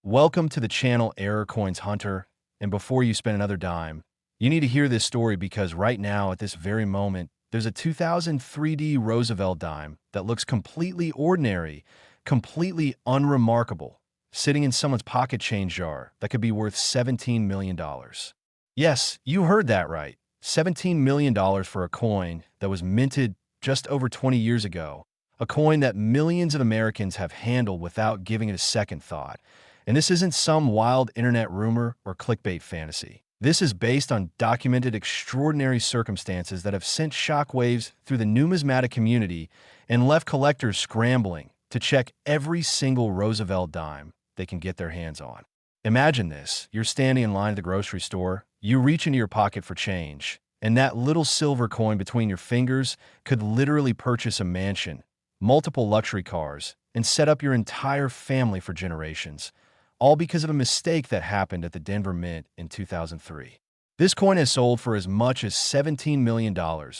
Welcome to the channel Error Coins Hunter, and before you spend another dime, you need to hear this story because right now, at this very moment, there's a 2003D Roosevelt dime that looks completely ordinary, completely unremarkable, sitting in someone's pocket change jar that could be worth $17 million. Yes, you heard that right. $17 million for a coin that was minted just over 20 years ago, a coin that millions of Americans have handled without giving it a second thought. And this isn't some wild internet rumor or clickbait fantasy. This is based on documented extraordinary circumstances that have sent shockwaves through the numismatic community and left collectors scrambling to check every single Roosevelt dime they can get their hands on. Imagine this. You're standing in line at the grocery store, you reach into your pocket for change, and that little silver coin between your fingers could literally purchase a mansion, multiple luxury cars, and set up your entire family for generations, all because of a mistake that happened at the Denver Mint in 2003. This coin has sold for as much as $17 million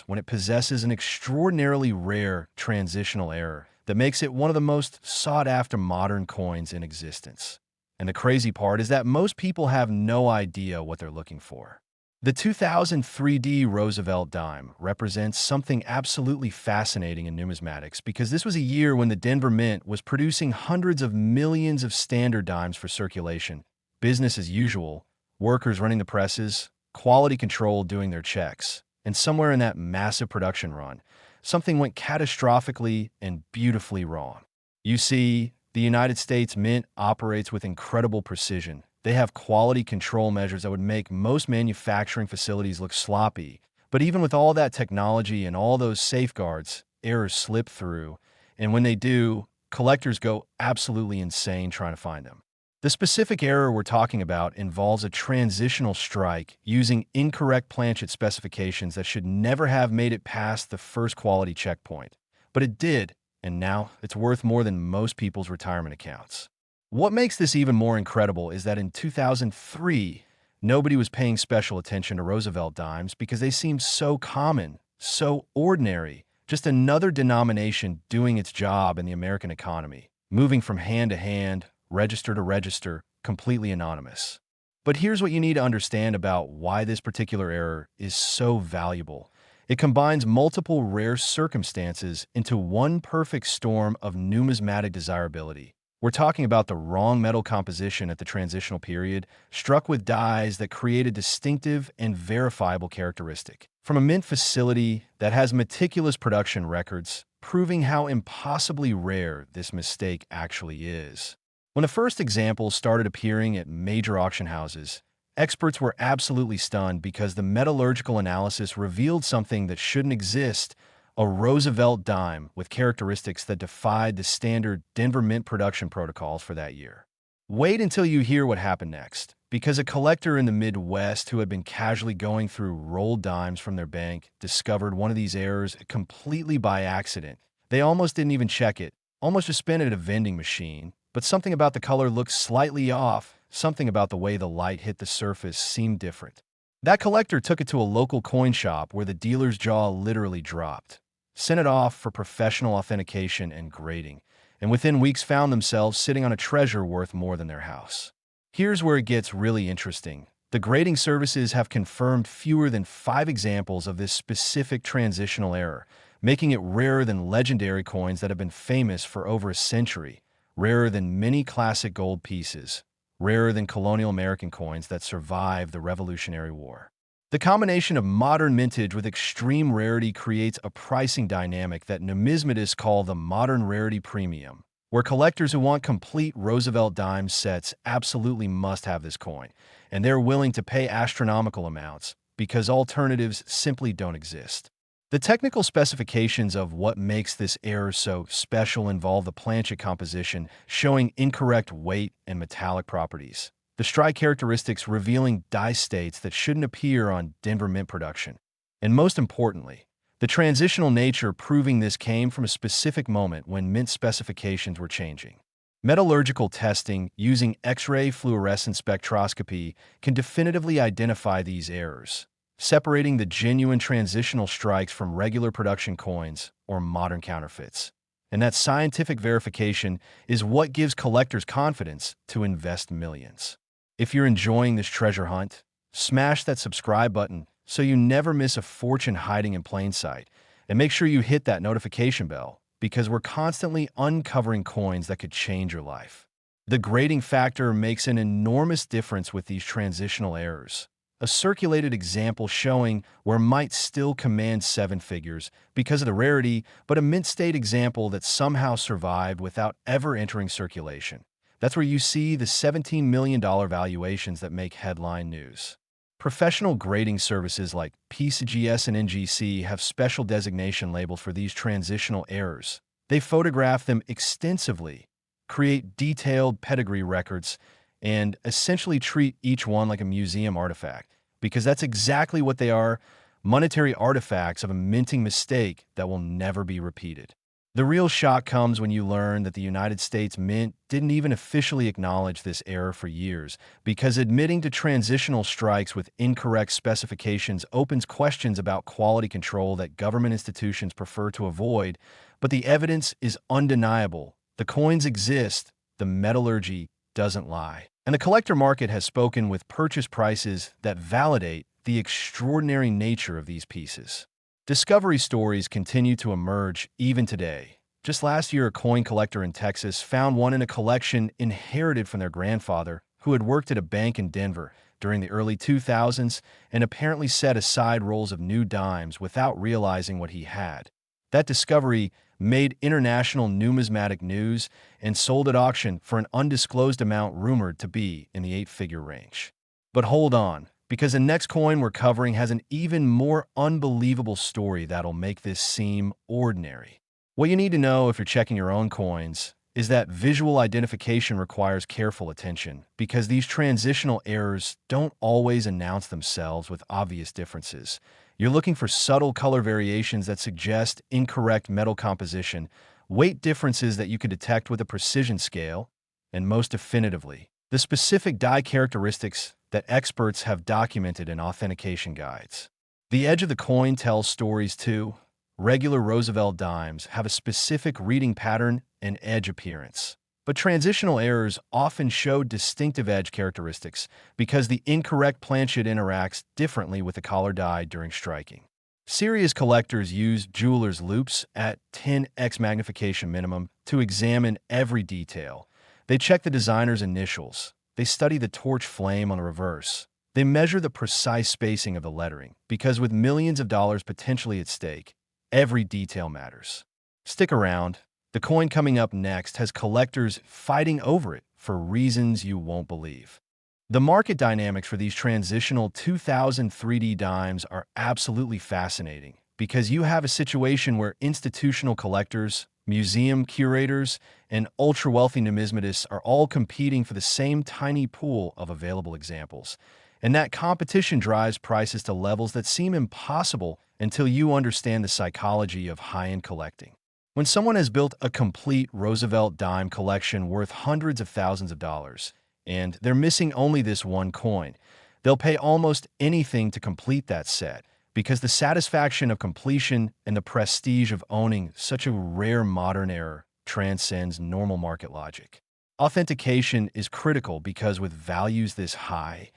when it possesses an extraordinarily rare transitional error that makes it one of the most sought-after modern coins in existence. And the crazy part is that most people have no idea what they're looking for. The 2003D Roosevelt dime represents something absolutely fascinating in numismatics because this was a year when the Denver Mint was producing hundreds of millions of standard dimes for circulation, business as usual, workers running the presses, quality control doing their checks, and somewhere in that massive production run, something went catastrophically and beautifully wrong. You see, the United States Mint operates with incredible precision. They have quality control measures that would make most manufacturing facilities look sloppy. But even with all that technology and all those safeguards, errors slip through. And when they do, collectors go absolutely insane trying to find them. The specific error we're talking about involves a transitional strike using incorrect planchet specifications that should never have made it past the first quality checkpoint. But it did, and now it's worth more than most people's retirement accounts. What makes this even more incredible is that in 2003, nobody was paying special attention to Roosevelt dimes because they seemed so common, so ordinary, just another denomination doing its job in the American economy, moving from hand to hand, register to register, completely anonymous. But here's what you need to understand about why this particular error is so valuable. It combines multiple rare circumstances into one perfect storm of numismatic desirability. We're talking about the wrong metal composition at the transitional period, struck with dyes that create a distinctive and verifiable characteristic. From a mint facility that has meticulous production records, proving how impossibly rare this mistake actually is. When the first examples started appearing at major auction houses, experts were absolutely stunned because the metallurgical analysis revealed something that shouldn't exist: a Roosevelt dime with characteristics that defied the standard Denver Mint production protocols for that year. Wait until you hear what happened next, because a collector in the Midwest who had been casually going through rolled dimes from their bank discovered one of these errors completely by accident. They almost didn't even check it, almost just spent it at a vending machine, but something about the color looked slightly off, something about the way the light hit the surface seemed different. That collector took it to a local coin shop where the dealer's jaw literally dropped, sent it off for professional authentication and grading, and within weeks found themselves sitting on a treasure worth more than their house. Here's where it gets really interesting. The grading services have confirmed fewer than 5 examples of this specific transitional error, making it rarer than legendary coins that have been famous for over a century, rarer than many classic gold pieces, rarer than colonial American coins that survived the Revolutionary War. The combination of modern mintage with extreme rarity creates a pricing dynamic that numismatists call the modern rarity premium, where collectors who want complete Roosevelt dime sets absolutely must have this coin, and they're willing to pay astronomical amounts because alternatives simply don't exist. The technical specifications of what makes this error so special involve the planchet composition showing incorrect weight and metallic properties, the strike characteristics revealing die states that shouldn't appear on Denver Mint production, and most importantly, the transitional nature proving this came from a specific moment when mint specifications were changing. Metallurgical testing using X-ray fluorescence spectroscopy can definitively identify these errors, separating the genuine transitional strikes from regular production coins or modern counterfeits. And that scientific verification is what gives collectors confidence to invest millions. If you're enjoying this treasure hunt, smash that subscribe button so you never miss a fortune hiding in plain sight. And make sure you hit that notification bell because we're constantly uncovering coins that could change your life. The grading factor makes an enormous difference with these transitional errors. A circulated example showing where might still command seven figures because of the rarity, but a mint state example that somehow survived without ever entering circulation. That's where you see the $17 million valuations that make headline news. Professional grading services like PCGS and NGC have special designation labels for these transitional errors. They photograph them extensively, create detailed pedigree records, and essentially treat each one like a museum artifact, because that's exactly what they are, monetary artifacts of a minting mistake that will never be repeated. The real shock comes when you learn that the United States Mint didn't even officially acknowledge this error for years, because admitting to transitional strikes with incorrect specifications opens questions about quality control that government institutions prefer to avoid, but the evidence is undeniable. The coins exist, the metallurgy doesn't lie. And the collector market has spoken with purchase prices that validate the extraordinary nature of these pieces. Discovery stories continue to emerge even today. Just last year, a coin collector in Texas found one in a collection inherited from their grandfather, who had worked at a bank in Denver during the early 2000s and apparently set aside rolls of new dimes without realizing what he had. That discovery made international numismatic news and sold at auction for an undisclosed amount rumored to be in the eight-figure range. But hold on, because the next coin we're covering has an even more unbelievable story that'll make this seem ordinary. What you need to know if you're checking your own coins is that visual identification requires careful attention, because these transitional errors don't always announce themselves with obvious differences. You're looking for subtle color variations that suggest incorrect metal composition, weight differences that you can detect with a precision scale, and most definitively, the specific die characteristics that experts have documented in authentication guides. The edge of the coin tells stories too. Regular Roosevelt dimes have a specific reading pattern and edge appearance. But transitional errors often show distinctive edge characteristics because the incorrect planchet interacts differently with the collar die during striking. Serious collectors use jeweler's loupes at 10x magnification minimum to examine every detail. They check the designer's initials. They study the torch flame on the reverse. They measure the precise spacing of the lettering, because with millions of dollars potentially at stake, every detail matters. Stick around. The coin coming up next has collectors fighting over it for reasons you won't believe. The market dynamics for these transitional 2000 3D dimes are absolutely fascinating, because you have a situation where institutional collectors, museum curators, and ultra-wealthy numismatists are all competing for the same tiny pool of available examples. And that competition drives prices to levels that seem impossible until you understand the psychology of high-end collecting. When someone has built a complete Roosevelt dime collection worth hundreds of thousands of dollars, and they're missing only this one coin, they'll pay almost anything to complete that set, because the satisfaction of completion and the prestige of owning such a rare modern error transcends normal market logic. Authentication is critical because with values this high,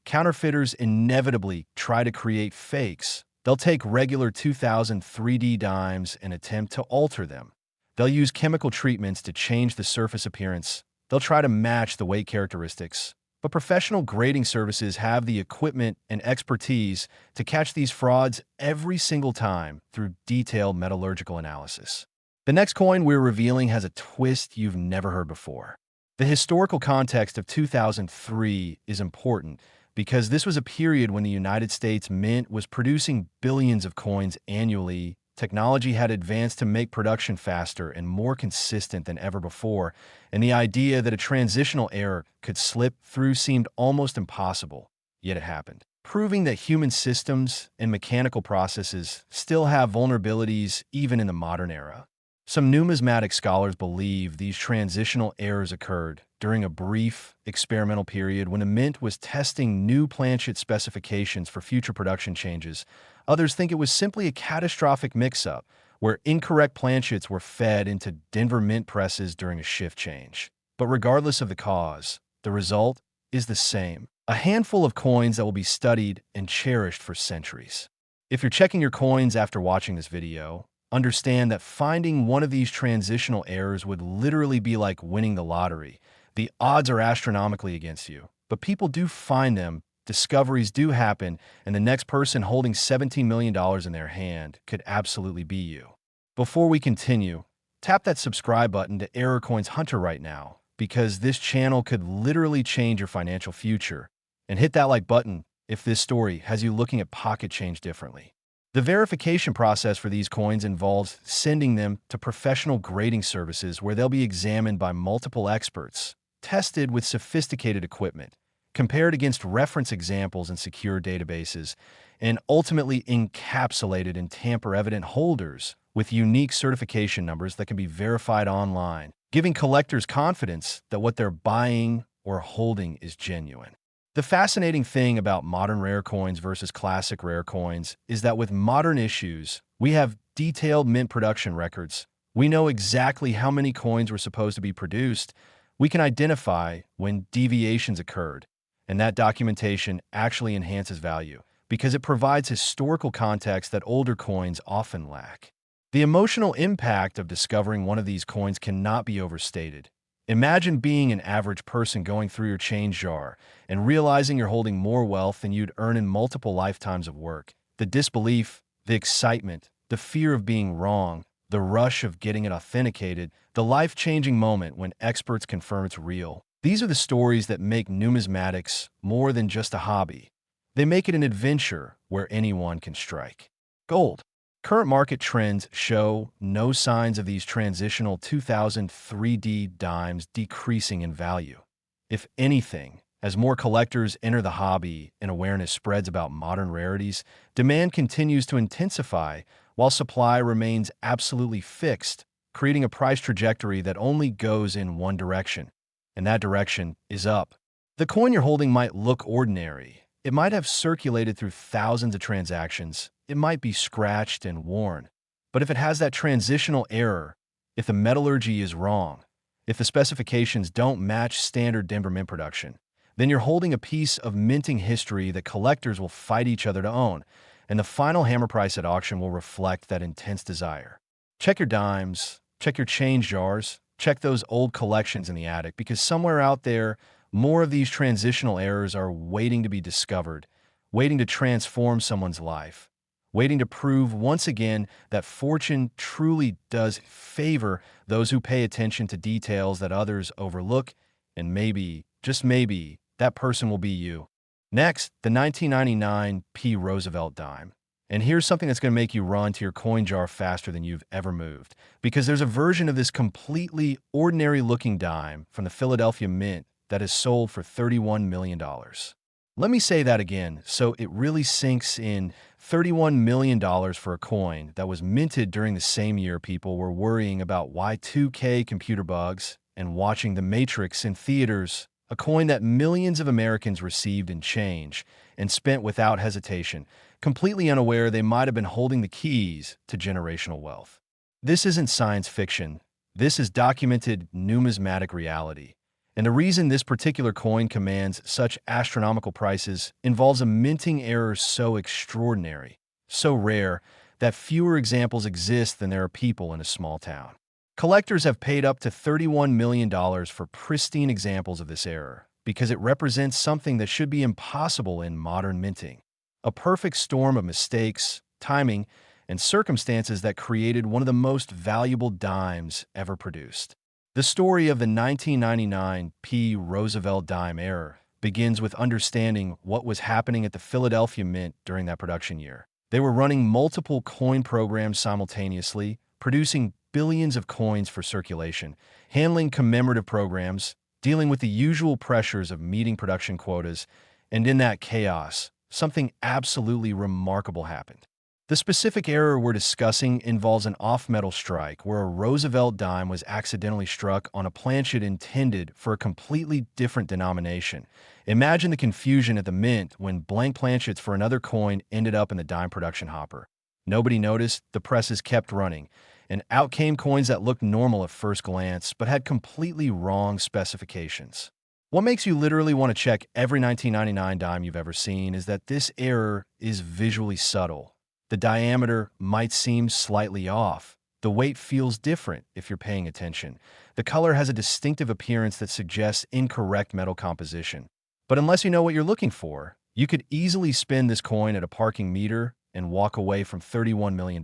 counterfeiters inevitably try to create fakes. They'll take regular 2000 3D dimes and attempt to alter them. They'll use chemical treatments to change the surface appearance. They'll try to match the weight characteristics. But professional grading services have the equipment and expertise to catch these frauds every single time through detailed metallurgical analysis. The next coin we're revealing has a twist you've never heard before. The historical context of 2003 is important, because this was a period when the United States Mint was producing billions of coins annually. Technology had advanced to make production faster and more consistent than ever before, and the idea that a transitional error could slip through seemed almost impossible, yet it happened, proving that human systems and mechanical processes still have vulnerabilities even in the modern era. Some numismatic scholars believe these transitional errors occurred during a brief experimental period when the Mint was testing new planchet specifications for future production changes. Others think it was simply a catastrophic mix-up, where incorrect planchets were fed into Denver mint presses during a shift change. But regardless of the cause, the result is the same. A handful of coins that will be studied and cherished for centuries. If you're checking your coins after watching this video, understand that finding one of these transitional errors would literally be like winning the lottery. The odds are astronomically against you, but people do find them, discoveries do happen, and the next person holding $17 million in their hand could absolutely be you. Before we continue, tap that subscribe button to Error Coins Hunter right now, because this channel could literally change your financial future. And hit that like button if this story has you looking at pocket change differently. The verification process for these coins involves sending them to professional grading services where they'll be examined by multiple experts, tested with sophisticated equipment, compared against reference examples in secure databases, and ultimately encapsulated in tamper-evident holders with unique certification numbers that can be verified online, giving collectors confidence that what they're buying or holding is genuine. The fascinating thing about modern rare coins versus classic rare coins is that with modern issues, we have detailed mint production records. We know exactly how many coins were supposed to be produced. We can identify when deviations occurred, and that documentation actually enhances value because it provides historical context that older coins often lack. The emotional impact of discovering one of these coins cannot be overstated. Imagine being an average person going through your change jar and realizing you're holding more wealth than you'd earn in multiple lifetimes of work. The disbelief, the excitement, the fear of being wrong, the rush of getting it authenticated, the life-changing moment when experts confirm it's real. These are the stories that make numismatics more than just a hobby. They make it an adventure where anyone can strike gold. Current market trends show no signs of these transitional 2003D dimes decreasing in value. If anything, as more collectors enter the hobby and awareness spreads about modern rarities, demand continues to intensify while supply remains absolutely fixed, creating a price trajectory that only goes in one direction, and that direction is up. The coin you're holding might look ordinary. It might have circulated through thousands of transactions. It might be scratched and worn. But if it has that transitional error, if the metallurgy is wrong, if the specifications don't match standard Denver mint production, then you're holding a piece of minting history that collectors will fight each other to own, and the final hammer price at auction will reflect that intense desire. Check your dimes, check your change jars, check those old collections in the attic, because somewhere out there, more of these transitional errors are waiting to be discovered, waiting to transform someone's life, waiting to prove once again that fortune truly does favor those who pay attention to details that others overlook, and maybe, just maybe, that person will be you. Next, the 1999 Roosevelt dime. And here's something that's going to make you run to your coin jar faster than you've ever moved, because there's a version of this completely ordinary-looking dime from the Philadelphia Mint that is sold for $31 million. Let me say that again so it really sinks in. $31 million for a coin that was minted during the same year people were worrying about Y2K computer bugs and watching The Matrix in theaters, a coin that millions of Americans received in change and spent without hesitation, completely unaware they might have been holding the keys to generational wealth. This isn't science fiction. This is documented numismatic reality. And the reason this particular coin commands such astronomical prices involves a minting error so extraordinary, so rare, that fewer examples exist than there are people in a small town. Collectors have paid up to $31 million for pristine examples of this error because it represents something that should be impossible in modern minting. A perfect storm of mistakes, timing, and circumstances that created one of the most valuable dimes ever produced. The story of the 1999 Roosevelt dime error begins with understanding what was happening at the Philadelphia Mint during that production year. They were running multiple coin programs simultaneously, producing billions of coins for circulation, handling commemorative programs, dealing with the usual pressures of meeting production quotas, and in that chaos, something absolutely remarkable happened. The specific error we're discussing involves an off-metal strike where a Roosevelt dime was accidentally struck on a planchet intended for a completely different denomination. Imagine the confusion at the mint when blank planchets for another coin ended up in the dime production hopper. Nobody noticed, the presses kept running, and out came coins that looked normal at first glance but had completely wrong specifications. What makes you literally want to check every 1999 dime you've ever seen is that this error is visually subtle. The diameter might seem slightly off. The weight feels different if you're paying attention. The color has a distinctive appearance that suggests incorrect metal composition. But unless you know what you're looking for, you could easily spin this coin at a parking meter and walk away from $31 million.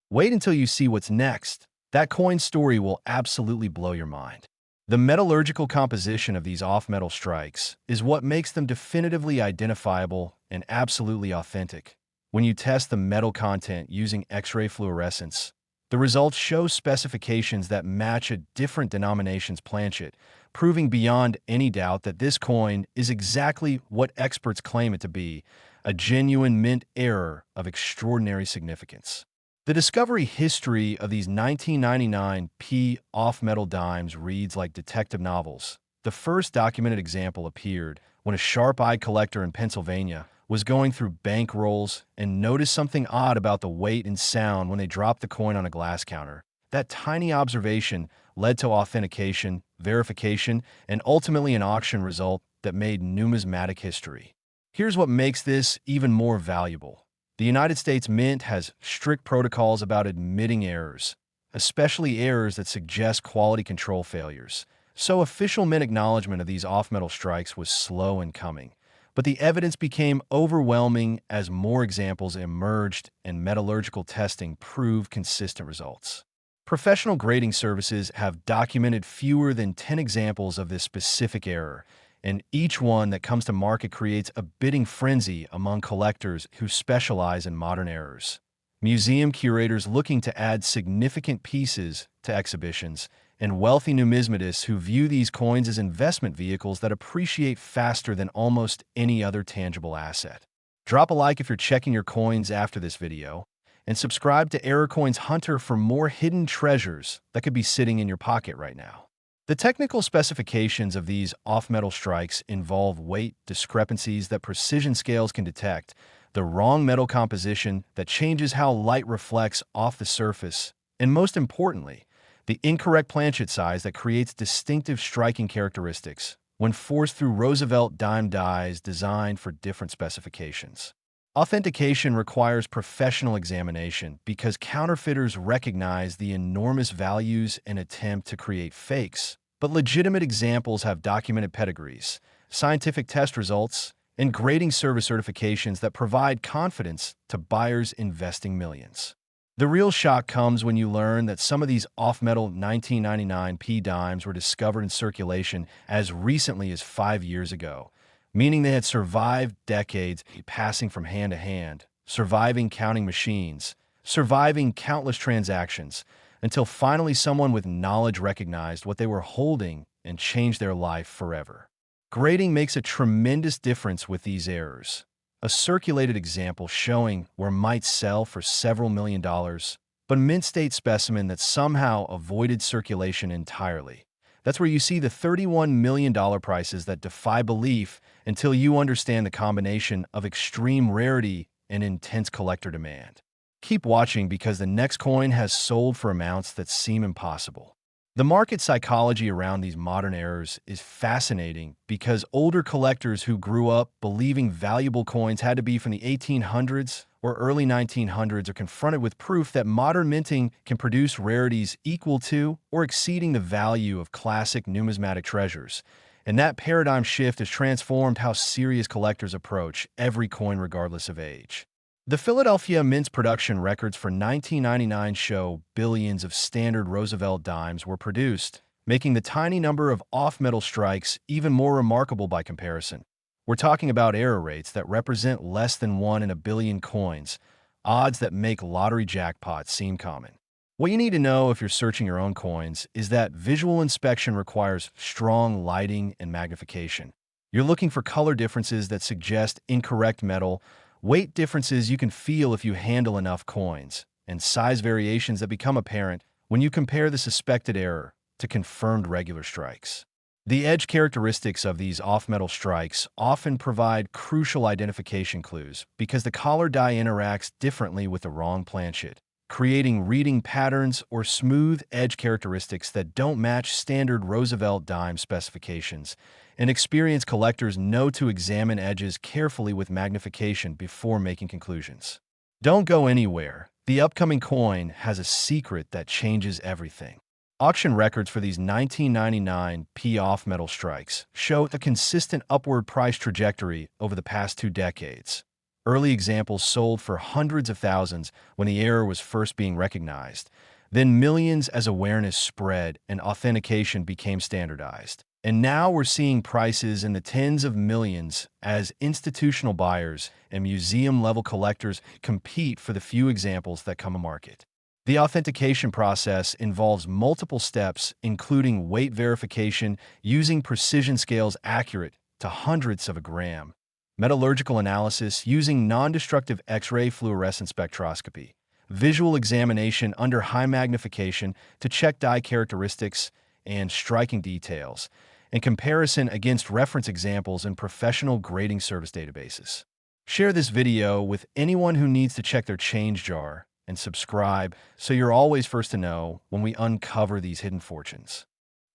Wait until you see what's next. That coin story will absolutely blow your mind. The metallurgical composition of these off-metal strikes is what makes them definitively identifiable and absolutely authentic. When you test the metal content using X-ray fluorescence, the results show specifications that match a different denomination's planchet, proving beyond any doubt that this coin is exactly what experts claim it to be, a genuine mint error of extraordinary significance. The discovery history of these 1999 P off-metal dimes reads like detective novels. The first documented example appeared when a sharp-eyed collector in Pennsylvania was going through bank rolls and noticed something odd about the weight and sound when they dropped the coin on a glass counter. That tiny observation led to authentication, verification, and ultimately an auction result that made numismatic history. Here's what makes this even more valuable. The United States Mint has strict protocols about admitting errors, especially errors that suggest quality control failures. So official mint acknowledgement of these off-metal strikes was slow in coming. But the evidence became overwhelming as more examples emerged and metallurgical testing proved consistent results. Professional grading services have documented fewer than 10 examples of this specific error, and each one that comes to market creates a bidding frenzy among collectors who specialize in modern errors. Museum curators looking to add significant pieces to exhibitions, and wealthy numismatists who view these coins as investment vehicles that appreciate faster than almost any other tangible asset. Drop a like if you're checking your coins after this video, and subscribe to Error Coins Hunter for more hidden treasures that could be sitting in your pocket right now. The technical specifications of these off-metal strikes involve weight discrepancies that precision scales can detect, the wrong metal composition that changes how light reflects off the surface, and most importantly, the incorrect planchet size that creates distinctive striking characteristics when forced through Roosevelt dime dies designed for different specifications. Authentication requires professional examination because counterfeiters recognize the enormous values and attempt to create fakes. But legitimate examples have documented pedigrees, scientific test results, and grading service certifications that provide confidence to buyers investing millions. The real shock comes when you learn that some of these off-metal 1999 P dimes were discovered in circulation as recently as 5 years ago, meaning they had survived decades, passing from hand to hand, surviving counting machines, surviving countless transactions, until finally someone with knowledge recognized what they were holding and changed their life forever. Grading makes a tremendous difference with these errors. A circulated example showing where might sell for several $1 million, but a mint-state specimen that somehow avoided circulation entirely. That's where you see the $31 million prices that defy belief until you understand the combination of extreme rarity and intense collector demand. Keep watching because the next coin has sold for amounts that seem impossible. The market psychology around these modern errors is fascinating because older collectors who grew up believing valuable coins had to be from the 1800s or early 1900s are confronted with proof that modern minting can produce rarities equal to or exceeding the value of classic numismatic treasures. And that paradigm shift has transformed how serious collectors approach every coin regardless of age. The Philadelphia Mint's production records for 1999 show billions of standard Roosevelt dimes were produced, making the tiny number of off-metal strikes even more remarkable by comparison. We're talking about error rates that represent less than 1 in a billion coins, odds that make lottery jackpots seem common. What you need to know if you're searching your own coins is that visual inspection requires strong lighting and magnification. You're looking for color differences that suggest incorrect metal, weight differences you can feel if you handle enough coins, and size variations that become apparent when you compare the suspected error to confirmed regular strikes. The edge characteristics of these off-metal strikes often provide crucial identification clues because the collar die interacts differently with the wrong planchet, creating reading patterns or smooth edge characteristics that don't match standard Roosevelt dime specifications, and experienced collectors know to examine edges carefully with magnification before making conclusions. Don't go anywhere. The upcoming coin has a secret that changes everything. Auction records for these 1999 P off-metal strikes show a consistent upward price trajectory over the past 2 decades. Early examples sold for hundreds of thousands when the error was first being recognized, then millions as awareness spread and authentication became standardized. And now we're seeing prices in the tens of millions as institutional buyers and museum-level collectors compete for the few examples that come to market. The authentication process involves multiple steps, including weight verification using precision scales accurate to hundredths of a gram, metallurgical analysis using non-destructive X-ray fluorescence spectroscopy, visual examination under high magnification to check die characteristics and striking details, and comparison against reference examples in professional grading service databases. Share this video with anyone who needs to check their change jar, and subscribe so you're always first to know when we uncover these hidden fortunes.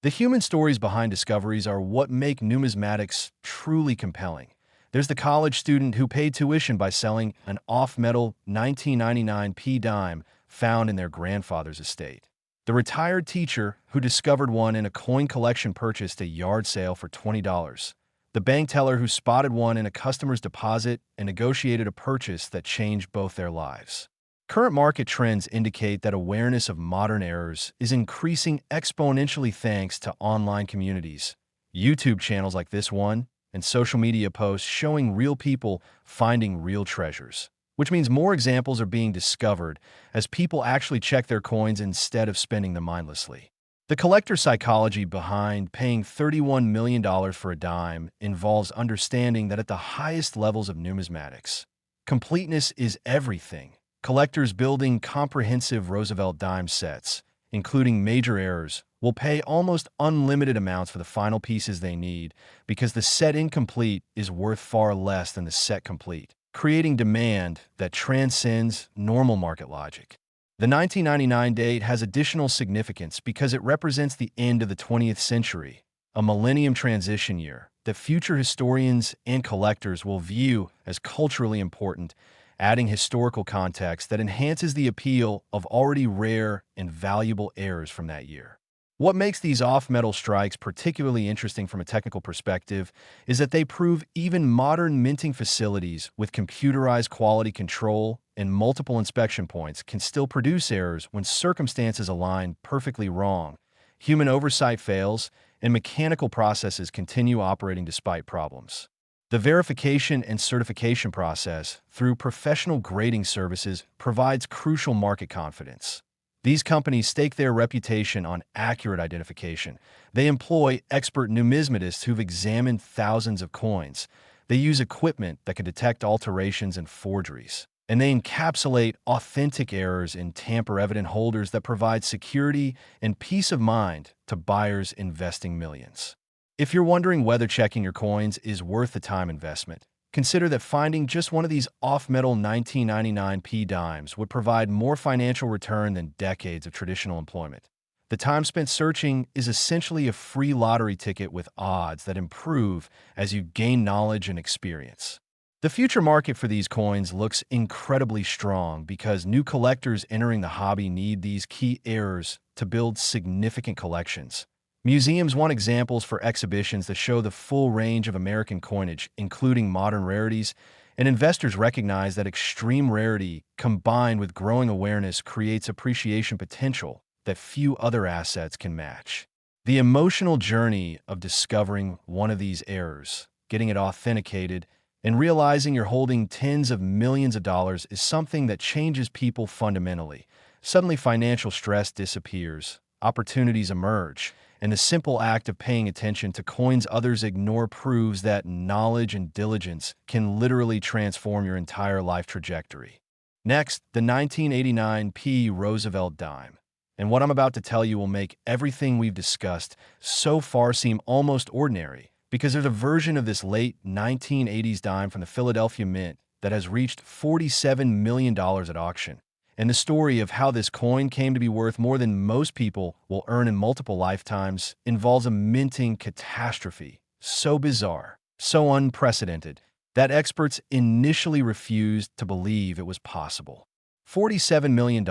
The human stories behind discoveries are what make numismatics truly compelling. There's the college student who paid tuition by selling an off-metal 1999 P dime found in their grandfather's estate. The retired teacher who discovered one in a coin collection purchased a yard sale for $20. The bank teller who spotted one in a customer's deposit and negotiated a purchase that changed both their lives. Current market trends indicate that awareness of modern errors is increasing exponentially thanks to online communities, YouTube channels like this one, and social media posts showing real people finding real treasures, which means more examples are being discovered as people actually check their coins instead of spending them mindlessly. The collector psychology behind paying $31 million for a dime involves understanding that at the highest levels of numismatics, completeness is everything. Collectors building comprehensive Roosevelt dime sets, including major errors, will pay almost unlimited amounts for the final pieces they need because the set incomplete is worth far less than the set complete, creating demand that transcends normal market logic. The 1999 date has additional significance because it represents the end of the 20th century, a millennium transition year that future historians and collectors will view as culturally important, adding historical context that enhances the appeal of already rare and valuable errors from that year. What makes these off-metal strikes particularly interesting from a technical perspective is that they prove even modern minting facilities with computerized quality control and multiple inspection points can still produce errors when circumstances align perfectly wrong, human oversight fails, and mechanical processes continue operating despite problems. The verification and certification process through professional grading services provides crucial market confidence. These companies stake their reputation on accurate identification. They employ expert numismatists who've examined thousands of coins. They use equipment that can detect alterations and forgeries. And they encapsulate authentic errors in tamper-evident holders that provide security and peace of mind to buyers investing millions. If you're wondering whether checking your coins is worth the time investment, consider that finding just one of these off-metal 1999 P dimes would provide more financial return than decades of traditional employment. The time spent searching is essentially a free lottery ticket with odds that improve as you gain knowledge and experience. The future market for these coins looks incredibly strong because new collectors entering the hobby need these key errors to build significant collections. Museums want examples for exhibitions that show the full range of American coinage, including modern rarities, and investors recognize that extreme rarity combined with growing awareness creates appreciation potential that few other assets can match. The emotional journey of discovering one of these errors, getting it authenticated, and realizing you're holding tens of millions of dollars is something that changes people fundamentally. Suddenly, financial stress disappears, opportunities emerge, and the simple act of paying attention to coins others ignore proves that knowledge and diligence can literally transform your entire life trajectory. Next, the 1989 P Roosevelt dime. And what I'm about to tell you will make everything we've discussed so far seem almost ordinary, because there's a version of this late 1980s dime from the Philadelphia Mint that has reached $47 million at auction. And the story of how this coin came to be worth more than most people will earn in multiple lifetimes involves a minting catastrophe so bizarre, so unprecedented, that experts initially refused to believe it was possible. $47 million.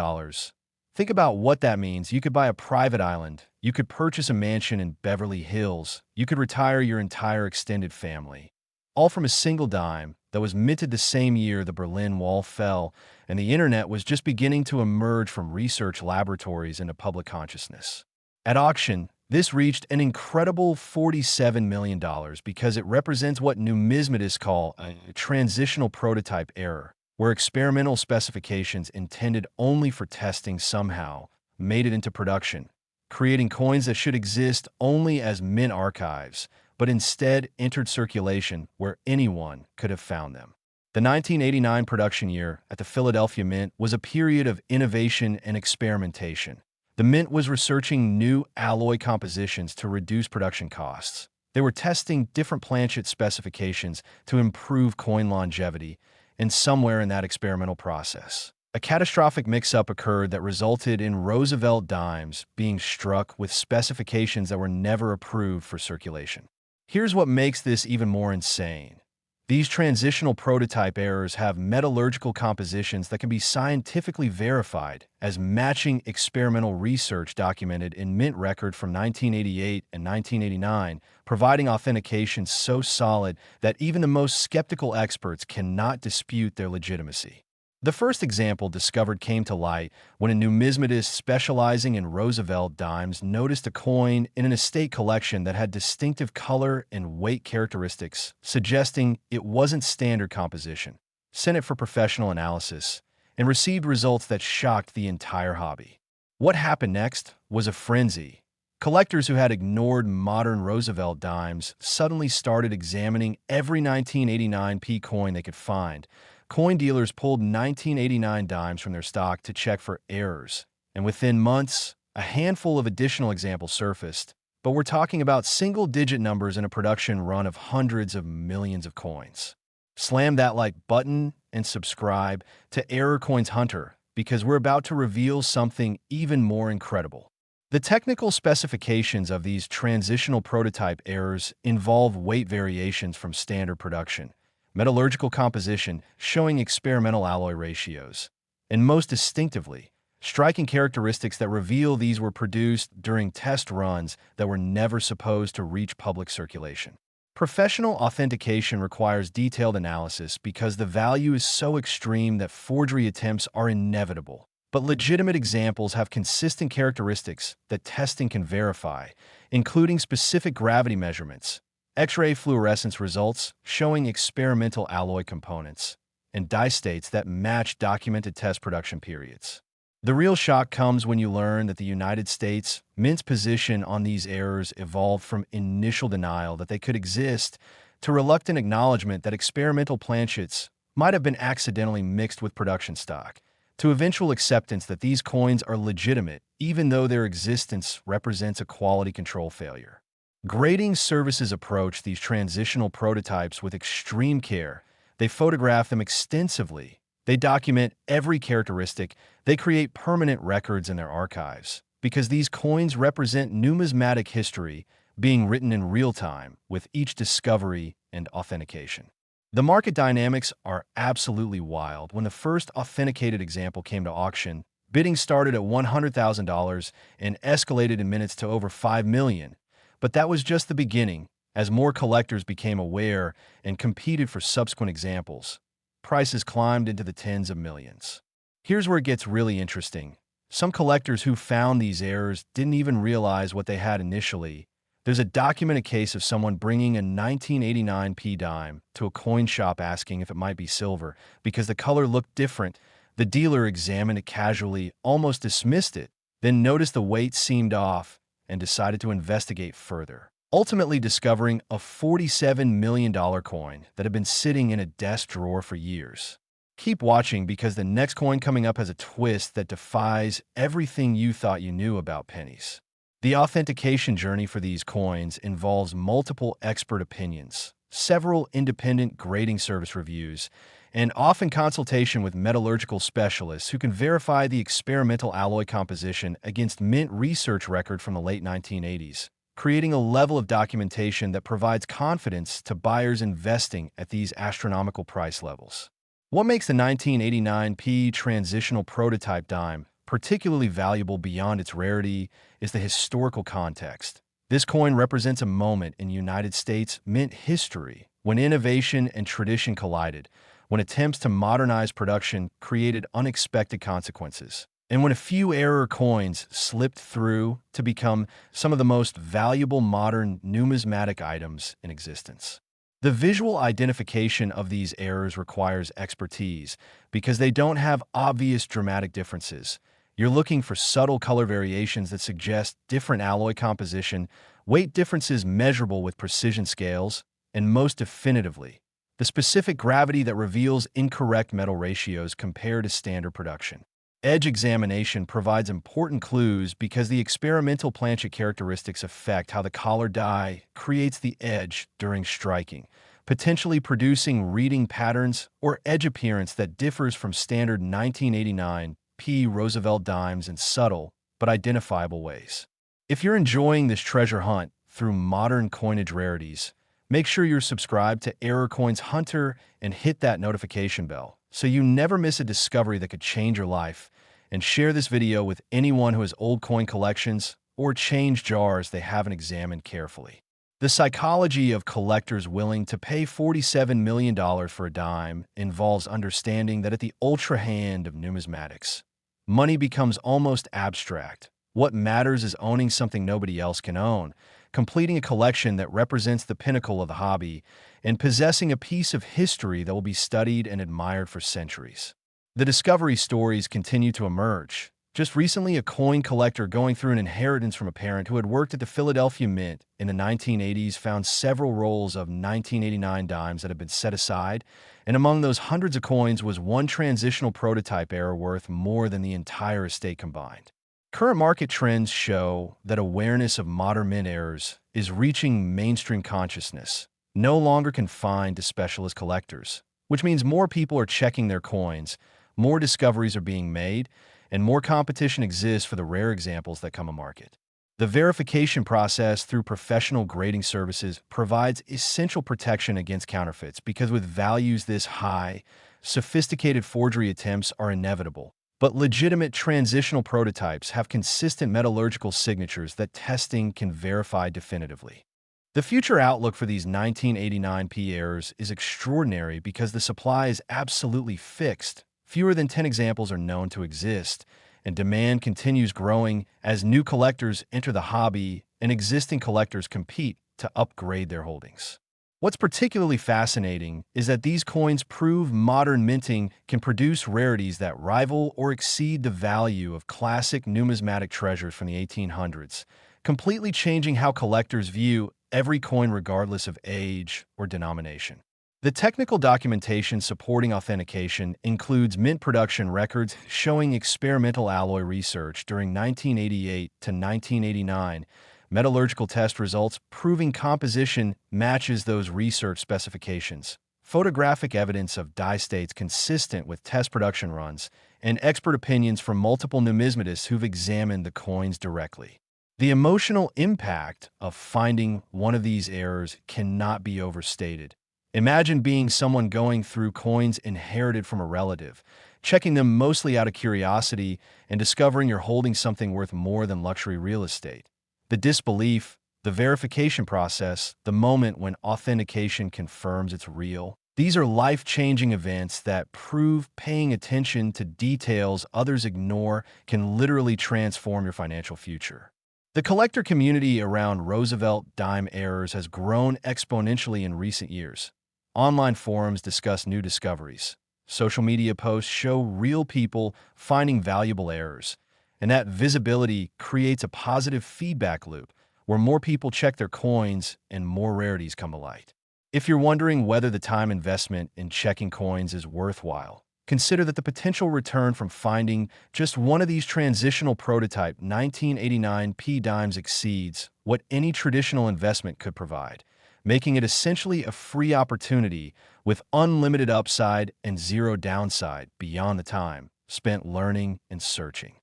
Think about what that means. You could buy a private island, you could purchase a mansion in Beverly Hills, you could retire your entire extended family. All from a single dime that was minted the same year the Berlin Wall fell, and the internet was just beginning to emerge from research laboratories into public consciousness. At auction, this reached an incredible $47 million because it represents what numismatists call a transitional prototype error, where experimental specifications intended only for testing somehow made it into production, creating coins that should exist only as mint archives, but instead entered circulation where anyone could have found them. The 1989 production year at the Philadelphia Mint was a period of innovation and experimentation. The Mint was researching new alloy compositions to reduce production costs. They were testing different planchet specifications to improve coin longevity, and somewhere in that experimental process, a catastrophic mix-up occurred that resulted in Roosevelt dimes being struck with specifications that were never approved for circulation. Here's what makes this even more insane. These transitional prototype errors have metallurgical compositions that can be scientifically verified, as matching experimental research documented in mint record from 1988 and 1989, providing authentication so solid that even the most skeptical experts cannot dispute their legitimacy. The first example discovered came to light when a numismatist specializing in Roosevelt dimes noticed a coin in an estate collection that had distinctive color and weight characteristics, suggesting it wasn't standard composition. Sent it for professional analysis, and received results that shocked the entire hobby. What happened next was a frenzy. Collectors who had ignored modern Roosevelt dimes suddenly started examining every 1989 P coin they could find. Coin dealers pulled 1989 dimes from their stock to check for errors, and within months, a handful of additional examples surfaced. But we're talking about single-digit numbers in a production run of hundreds of millions of coins. Slam that like button and subscribe to Error Coins Hunter, because we're about to reveal something even more incredible. The technical specifications of these transitional prototype errors involve weight variations from standard production, metallurgical composition showing experimental alloy ratios, and most distinctively, striking characteristics that reveal these were produced during test runs that were never supposed to reach public circulation. Professional authentication requires detailed analysis because the value is so extreme that forgery attempts are inevitable. But legitimate examples have consistent characteristics that testing can verify, including specific gravity measurements, X-ray fluorescence results showing experimental alloy components, and die states that match documented test production periods. The real shock comes when you learn that the United States Mint's position on these errors evolved from initial denial that they could exist to reluctant acknowledgement that experimental planchets might have been accidentally mixed with production stock, to eventual acceptance that these coins are legitimate even though their existence represents a quality control failure. Grading services approach these transitional prototypes with extreme care. They photograph them extensively. They document every characteristic. They create permanent records in their archives, because these coins represent numismatic history being written in real time with each discovery and authentication. The market dynamics are absolutely wild. When the first authenticated example came to auction, bidding started at $100,000 and escalated in minutes to over $5 million. But that was just the beginning. As more collectors became aware and competed for subsequent examples, prices climbed into the tens of millions. Here's where it gets really interesting. Some collectors who found these errors didn't even realize what they had initially. There's a documented case of someone bringing a 1989 P dime to a coin shop asking if it might be silver because the color looked different. The dealer examined it casually, almost dismissed it, then noticed the weight seemed off and decided to investigate further, ultimately discovering a $47 million coin that had been sitting in a desk drawer for years. Keep watching because the next coin coming up has a twist that defies everything you thought you knew about pennies. The authentication journey for these coins involves multiple expert opinions, several independent grading service reviews, and often consultation with metallurgical specialists who can verify the experimental alloy composition against mint research record from the late 1980s, creating a level of documentation that provides confidence to buyers investing at these astronomical price levels. What makes the 1989 P transitional prototype dime particularly valuable beyond its rarity is the historical context. This coin represents a moment in United States mint history when innovation and tradition collided, when attempts to modernize production created unexpected consequences, and when a few error coins slipped through to become some of the most valuable modern numismatic items in existence. The visual identification of these errors requires expertise because they don't have obvious dramatic differences. You're looking for subtle color variations that suggest different alloy composition, weight differences measurable with precision scales, and most definitively, the specific gravity that reveals incorrect metal ratios compared to standard production. Edge examination provides important clues because the experimental planchet characteristics affect how the collar die creates the edge during striking, potentially producing reading patterns or edge appearance that differs from standard 1989 P Roosevelt dimes in subtle but identifiable ways. If you're enjoying this treasure hunt through modern coinage rarities, make sure you're subscribed to Error Coins Hunter and hit that notification bell so you never miss a discovery that could change your life, and share this video with anyone who has old coin collections or change jars they haven't examined carefully. The psychology of collectors willing to pay $47 million for a dime involves understanding that at the ultra hand of numismatics, money becomes almost abstract. What matters is owning something nobody else can own, completing a collection that represents the pinnacle of the hobby, and possessing a piece of history that will be studied and admired for centuries. The discovery stories continue to emerge. Just recently, a coin collector going through an inheritance from a parent who had worked at the Philadelphia Mint in the 1980s found several rolls of 1989 dimes that had been set aside, and among those hundreds of coins was one transitional prototype error worth more than the entire estate combined. Current market trends show that awareness of modern mint errors is reaching mainstream consciousness, no longer confined to specialist collectors, which means more people are checking their coins, more discoveries are being made, and more competition exists for the rare examples that come to market. The verification process through professional grading services provides essential protection against counterfeits because with values this high, sophisticated forgery attempts are inevitable. But legitimate transitional prototypes have consistent metallurgical signatures that testing can verify definitively. The future outlook for these 1989 P errors is extraordinary because the supply is absolutely fixed. Fewer than 10 examples are known to exist, and demand continues growing as new collectors enter the hobby and existing collectors compete to upgrade their holdings. What's particularly fascinating is that these coins prove modern minting can produce rarities that rival or exceed the value of classic numismatic treasures from the 1800s, completely changing how collectors view every coin regardless of age or denomination. The technical documentation supporting authentication includes mint production records showing experimental alloy research during 1988 to 1989, metallurgical test results proving composition matches those research specifications, photographic evidence of die states consistent with test production runs, and expert opinions from multiple numismatists who've examined the coins directly. The emotional impact of finding one of these errors cannot be overstated. Imagine being someone going through coins inherited from a relative, checking them mostly out of curiosity, and discovering you're holding something worth more than luxury real estate. The disbelief, the verification process, the moment when authentication confirms it's real. These are life-changing events that prove paying attention to details others ignore can literally transform your financial future. The collector community around Roosevelt dime errors has grown exponentially in recent years. Online forums discuss new discoveries. Social media posts show real people finding valuable errors, and that visibility creates a positive feedback loop where more people check their coins and more rarities come to light. If you're wondering whether the time investment in checking coins is worthwhile, Consider that the potential return from finding just one of these transitional prototype 1989 P dimes exceeds what any traditional investment could provide, making it essentially a free opportunity with unlimited upside and zero downside beyond the time spent learning and searching.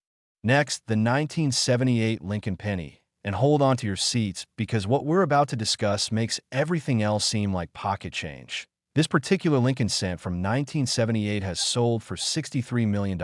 Next, the 1978 Lincoln penny. And hold on to your seats because what we're about to discuss makes everything else seem like pocket change. This particular Lincoln cent from 1978 has sold for $63 million,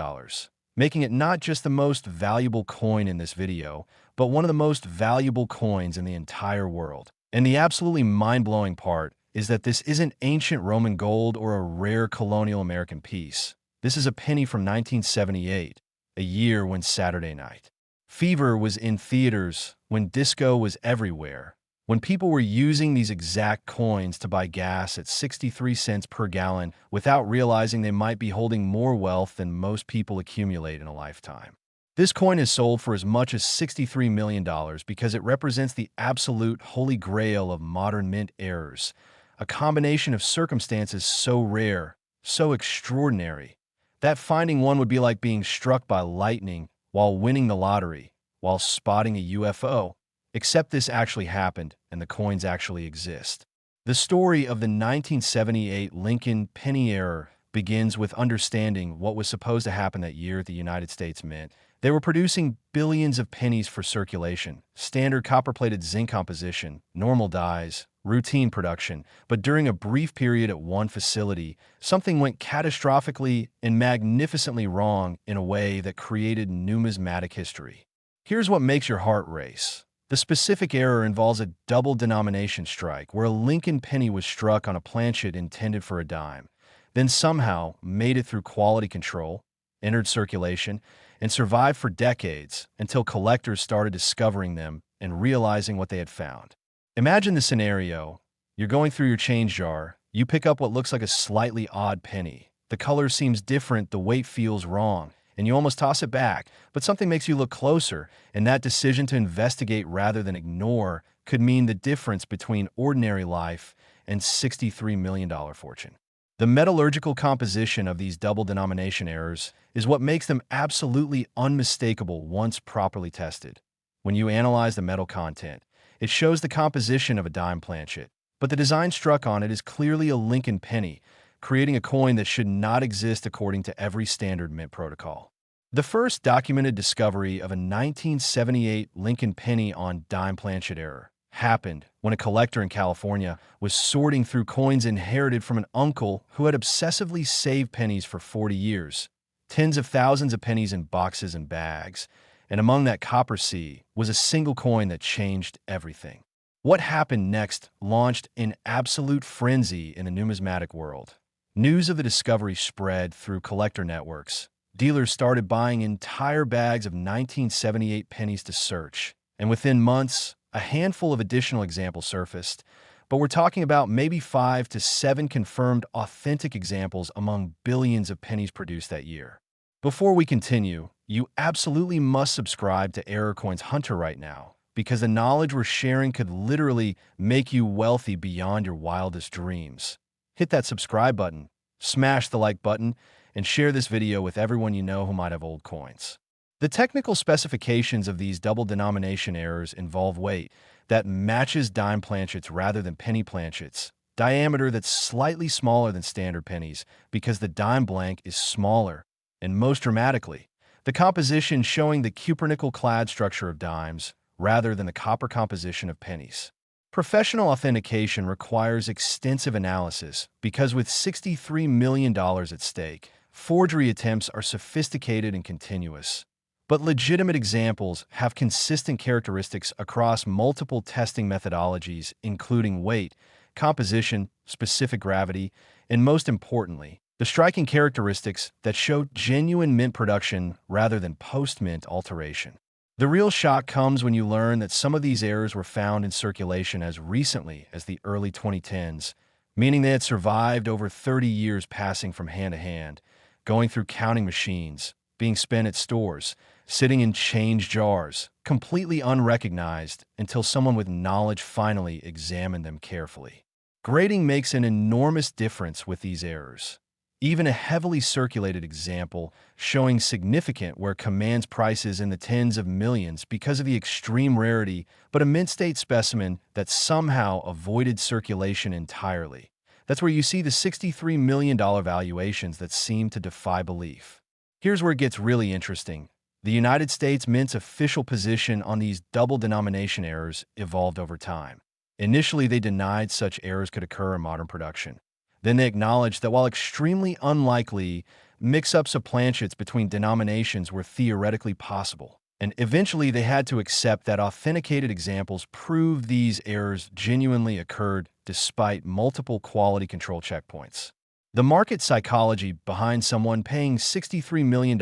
making it not just the most valuable coin in this video, but one of the most valuable coins in the entire world. And the absolutely mind-blowing part is that this isn't ancient Roman gold or a rare colonial American piece. This is a penny from 1978, a year when Saturday Night Fever was in theaters, when disco was everywhere, when people were using these exact coins to buy gas at 63 cents per gallon without realizing they might be holding more wealth than most people accumulate in a lifetime. This coin is sold for as much as $63 million because it represents the absolute holy grail of modern mint errors, a combination of circumstances so rare, so extraordinary, that finding one would be like being struck by lightning while winning the lottery, while spotting a UFO. Except this actually happened, and the coins actually exist. The story of the 1978 Lincoln penny error begins with understanding what was supposed to happen that year at the United States Mint. They were producing billions of pennies for circulation, standard copper-plated zinc composition, normal dies, routine production, but during a brief period at one facility, something went catastrophically and magnificently wrong in a way that created numismatic history. Here's what makes your heart race. The specific error involves a double denomination strike, where a Lincoln penny was struck on a planchet intended for a dime, then somehow made it through quality control, entered circulation, and survived for decades until collectors started discovering them and realizing what they had found. Imagine the scenario. You're going through your change jar, you pick up what looks like a slightly odd penny. The color seems different, the weight feels wrong, and you almost toss it back, but something makes you look closer, and that decision to investigate rather than ignore could mean the difference between ordinary life and $63 million fortune. The metallurgical composition of these double denomination errors is what makes them absolutely unmistakable once properly tested. When you analyze the metal content, it shows the composition of a dime planchet, but the design struck on it is clearly a Lincoln penny, creating a coin that should not exist according to every standard mint protocol. The first documented discovery of a 1978 Lincoln penny on dime planchet error happened when a collector in California was sorting through coins inherited from an uncle who had obsessively saved pennies for 40 years, tens of thousands of pennies in boxes and bags, and among that copper sea was a single coin that changed everything. What happened next launched an absolute frenzy in the numismatic world. News of the discovery spread through collector networks. Dealers started buying entire bags of 1978 pennies to search, and within months, a handful of additional examples surfaced, but we're talking about maybe 5 to 7 confirmed authentic examples among billions of pennies produced that year. Before we continue, you absolutely must subscribe to Error Coins Hunter right now, because the knowledge we're sharing could literally make you wealthy beyond your wildest dreams. Hit that subscribe button, smash the like button, and share this video with everyone you know who might have old coins. The technical specifications of these double denomination errors involve weight that matches dime planchets rather than penny planchets, diameter that's slightly smaller than standard pennies because the dime blank is smaller, and most dramatically, the composition showing the cupronickel-clad structure of dimes rather than the copper composition of pennies. Professional authentication requires extensive analysis because with $63 million at stake, forgery attempts are sophisticated and continuous. But legitimate examples have consistent characteristics across multiple testing methodologies, including weight, composition, specific gravity, and most importantly, the striking characteristics that show genuine mint production rather than post-mint alteration. The real shock comes when you learn that some of these errors were found in circulation as recently as the early 2010s, meaning they had survived over 30 years passing from hand to hand, going through counting machines, being spent at stores, sitting in change jars, completely unrecognized until someone with knowledge finally examined them carefully. Grading makes an enormous difference with these errors. Even a heavily circulated example showing significant where commands prices in the tens of millions because of the extreme rarity, but a mint state specimen that somehow avoided circulation entirely. That's where you see the $63 million valuations that seem to defy belief. Here's where it gets really interesting. The United States Mint's official position on these double denomination errors evolved over time. Initially, they denied such errors could occur in modern production. Then they acknowledged that while extremely unlikely, mix-ups of planchets between denominations were theoretically possible. And eventually they had to accept that authenticated examples proved these errors genuinely occurred despite multiple quality control checkpoints. The market psychology behind someone paying $63 million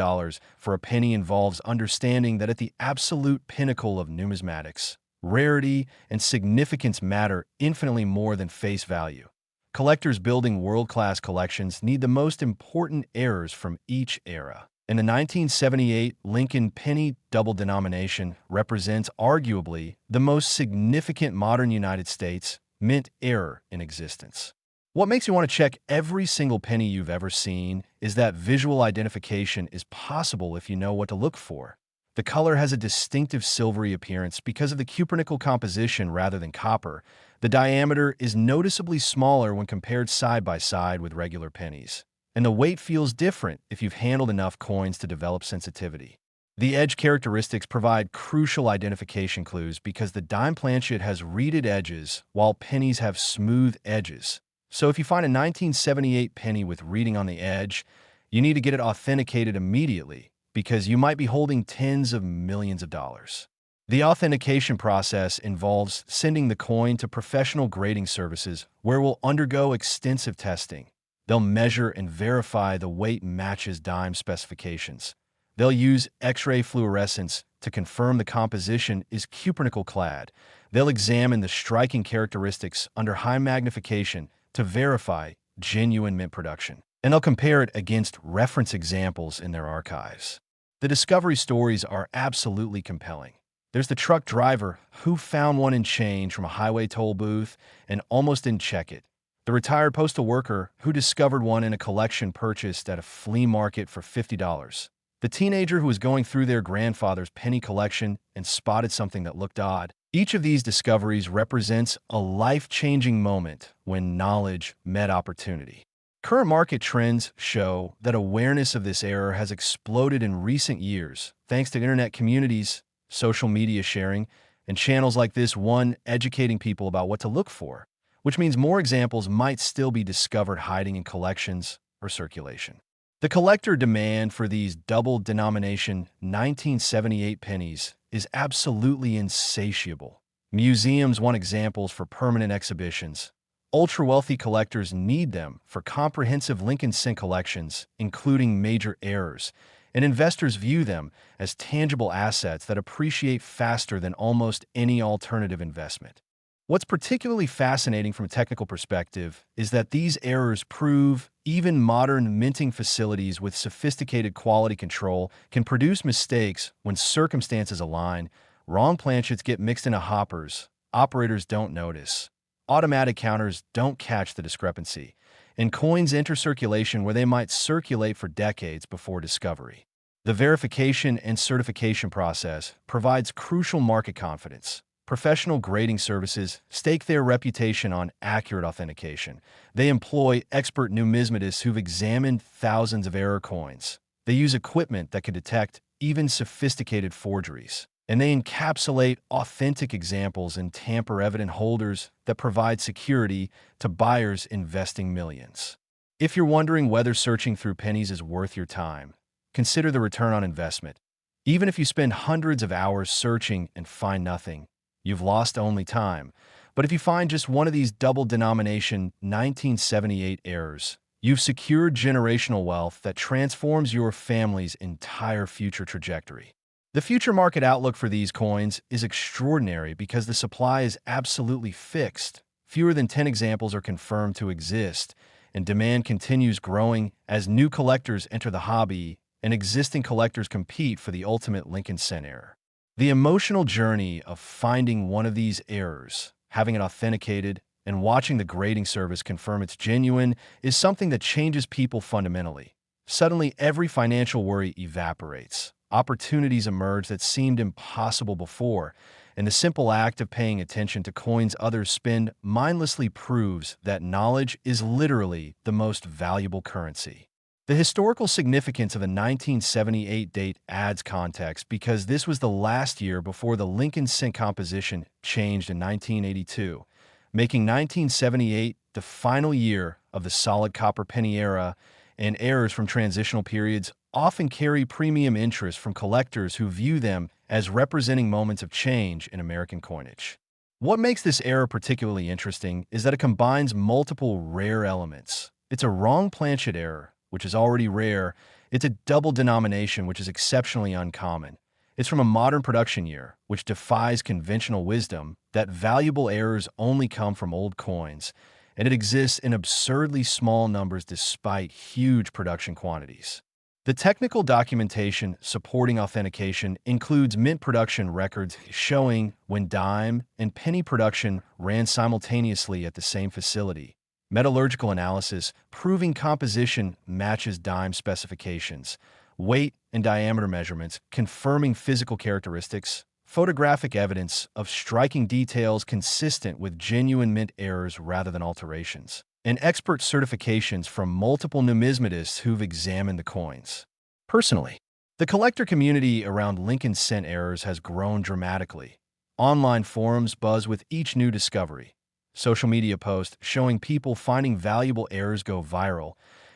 for a penny involves understanding that at the absolute pinnacle of numismatics, rarity and significance matter infinitely more than face value. Collectors building world-class collections need the most important errors from each era. And the 1978 Lincoln penny double denomination represents arguably the most significant modern United States mint error in existence. What makes you want to check every single penny you've ever seen is that visual identification is possible if you know what to look for. The color has a distinctive silvery appearance because of the cupronickel composition rather than copper. The diameter is noticeably smaller when compared side by side with regular pennies. And the weight feels different if you've handled enough coins to develop sensitivity. The edge characteristics provide crucial identification clues because the dime planchet has reeded edges while pennies have smooth edges. So if you find a 1978 penny with reeding on the edge, you need to get it authenticated immediately because you might be holding tens of millions of dollars. The authentication process involves sending the coin to professional grading services where it will undergo extensive testing. They'll measure and verify the weight matches dime specifications. They'll use X-ray fluorescence to confirm the composition is cupronickel clad. They'll examine the striking characteristics under high magnification to verify genuine mint production. And they'll compare it against reference examples in their archives. The discovery stories are absolutely compelling. There's the truck driver who found one in change from a highway toll booth and almost didn't check it. The retired postal worker who discovered one in a collection purchased at a flea market for $50. The teenager who was going through their grandfather's penny collection and spotted something that looked odd. Each of these discoveries represents a life-changing moment when knowledge met opportunity. Current market trends show that awareness of this error has exploded in recent years thanks to internet communities, social media sharing, and channels like this one educating people about what to look for, which means more examples might still be discovered hiding in collections or circulation. The collector demand for these double denomination 1978 pennies is absolutely insatiable. Museums want examples for permanent exhibitions. Ultra-wealthy collectors need them for comprehensive Lincoln cent collections, including major errors, and investors view them as tangible assets that appreciate faster than almost any alternative investment. What's particularly fascinating from a technical perspective is that these errors prove even modern minting facilities with sophisticated quality control can produce mistakes when circumstances align. Wrong planchets get mixed into hoppers. Operators don't notice. Automatic counters don't catch the discrepancy. And coins enter circulation where they might circulate for decades before discovery. The verification and certification process provides crucial market confidence. Professional grading services stake their reputation on accurate authentication. They employ expert numismatists who've examined thousands of error coins. They use equipment that can detect even sophisticated forgeries. And they encapsulate authentic examples in tamper-evident holders that provide security to buyers investing millions. If you're wondering whether searching through pennies is worth your time, consider the return on investment. Even if you spend hundreds of hours searching and find nothing, you've lost only time. But if you find just one of these double denomination 1978 errors, you've secured generational wealth that transforms your family's entire future trajectory. The future market outlook for these coins is extraordinary because the supply is absolutely fixed. Fewer than 10 examples are confirmed to exist, and demand continues growing as new collectors enter the hobby and existing collectors compete for the ultimate Lincoln cent error. The emotional journey of finding one of these errors, having it authenticated, and watching the grading service confirm it's genuine is something that changes people fundamentally. Suddenly, every financial worry evaporates. Opportunities emerge that seemed impossible before, and the simple act of paying attention to coins others spend mindlessly proves that knowledge is literally the most valuable currency. The historical significance of the 1978 date adds context because this was the last year before the Lincoln cent composition changed in 1982, making 1978 the final year of the solid copper penny era, and errors from transitional periods often carry premium interest from collectors who view them as representing moments of change in American coinage. What makes this era particularly interesting is that it combines multiple rare elements. It's a wrong planchet error, which is already rare. It's a double denomination, which is exceptionally uncommon. It's from a modern production year, which defies conventional wisdom that valuable errors only come from old coins, and it exists in absurdly small numbers despite huge production quantities. The technical documentation supporting authentication includes mint production records showing when dime and penny production ran simultaneously at the same facility, metallurgical analysis proving composition matches dime specifications, weight and diameter measurements confirming physical characteristics, photographic evidence of striking details consistent with genuine mint errors rather than alterations, and expert certifications from multiple numismatists who've examined the coins. Personally, the collector community around Lincoln cent errors has grown dramatically. Online forums buzz with each new discovery. Social media posts showing people finding valuable errors go viral,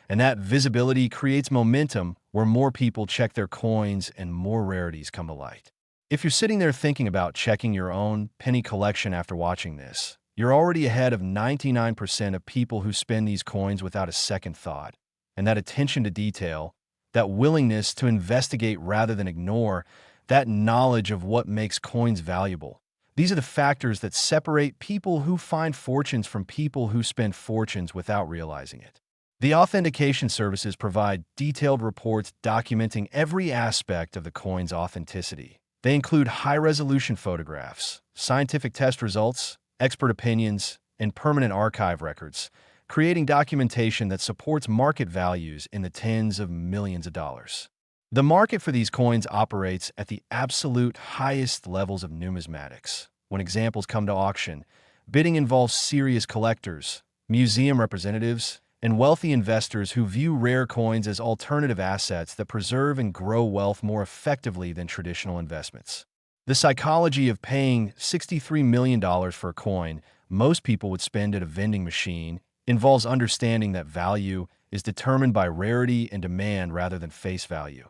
and that visibility creates momentum where more people check their coins and more rarities come to light. If you're sitting there thinking about checking your own penny collection after watching this, you're already ahead of 99% of people who spend these coins without a second thought. And that attention to detail, that willingness to investigate rather than ignore, that knowledge of what makes coins valuable, these are the factors that separate people who find fortunes from people who spend fortunes without realizing it. The authentication services provide detailed reports documenting every aspect of the coin's authenticity. They include high-resolution photographs, scientific test results, expert opinions, and permanent archive records, creating documentation that supports market values in the tens of millions of dollars. The market for these coins operates at the absolute highest levels of numismatics. When examples come to auction, bidding involves serious collectors, museum representatives, and wealthy investors who view rare coins as alternative assets that preserve and grow wealth more effectively than traditional investments. The psychology of paying $63 million for a coin most people would spend at a vending machine involves understanding that value is determined by rarity and demand rather than face value.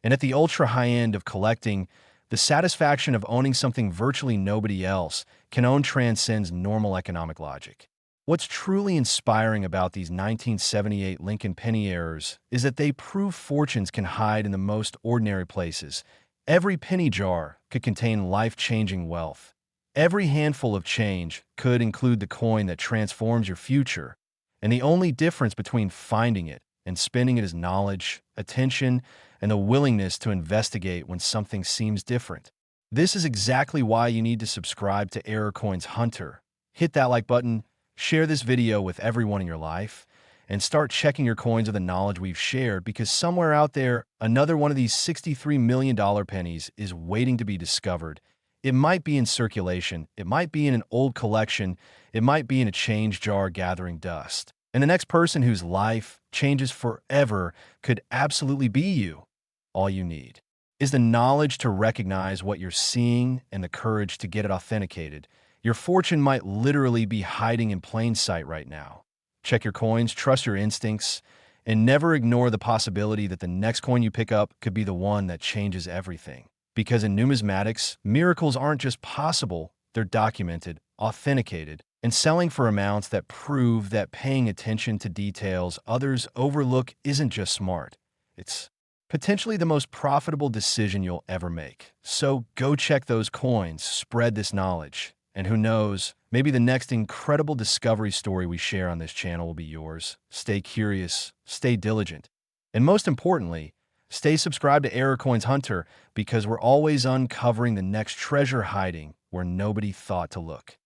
And at the ultra-high end of collecting, the satisfaction of owning something virtually nobody else can own transcends normal economic logic. What's truly inspiring about these 1978 Lincoln penny errors is that they prove fortunes can hide in the most ordinary places. Every penny jar could contain life-changing wealth. Every handful of change could include the coin that transforms your future, and the only difference between finding it and spending it is knowledge, attention, and the willingness to investigate when something seems different. This is exactly why you need to subscribe to Error Coins Hunter. Hit that like button, share this video with everyone in your life, and start checking your coins of the knowledge we've shared, because somewhere out there, another one of these $63 million pennies is waiting to be discovered. It might be in circulation, it might be in an old collection, it might be in a change jar gathering dust. And the next person whose life changes forever could absolutely be you. All you need is the knowledge to recognize what you're seeing and the courage to get it authenticated. Your fortune might literally be hiding in plain sight right now. Check your coins, trust your instincts, and never ignore the possibility that the next coin you pick up could be the one that changes everything. Because in numismatics, miracles aren't just possible, they're documented, authenticated, and selling for amounts that prove that paying attention to details others overlook isn't just smart. It's potentially the most profitable decision you'll ever make. So go check those coins, spread this knowledge, and who knows, maybe the next incredible discovery story we share on this channel will be yours. Stay curious, stay diligent, and most importantly, stay subscribed to Error Coins Hunter, because we're always uncovering the next treasure hiding where nobody thought to look.